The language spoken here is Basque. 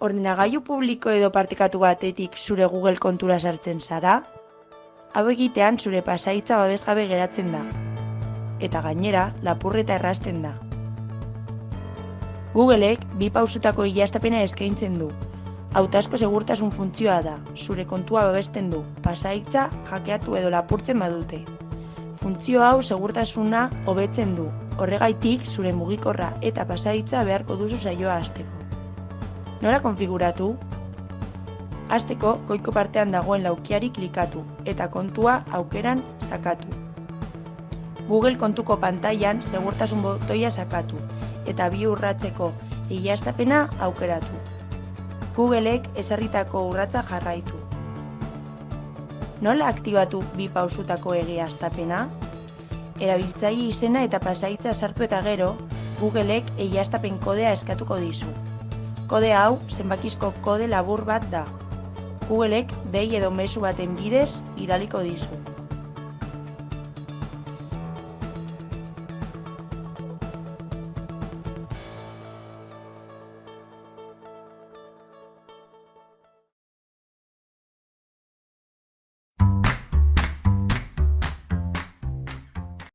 Ordenagailu publiko edo partekatu batetik zure Google kontura sartzen zara? Hau egitean zure pasahitza babesgabe geratzen da. Eta gainera, lapurreta errazten da. Googleek 2 pausutako egiaztapena eskaintzen du. Hautazko segurtasun funtzioa da, zure kontua babesten du, pasahitza hackeatu edo lapurtzen badute. Funtzio hau segurtasuna hobetzen du, horregaitik zure mugikorra eta pasahitza beharko duzu saioa hasteko. Nola konfiguratu? Hasteko, goiko partean dagoen laukiari klikatu eta kontua aukeran sakatu. Google kontuko pantailan segurtasun botoia sakatu eta 2 urratseko egiaztapena aukeratu. Googleek ezarritako urratsa jarraitu. Nola aktibatu 2 pausutako egiaztapena? Erabiltzaile izena eta pasahitza sartu eta gero, Googleek egiaztapen kodea eskatuko dizu. Kode hau zenbakizko kode labur bat da. Googleek dei edo mezu baten bidez bidaliko dizu.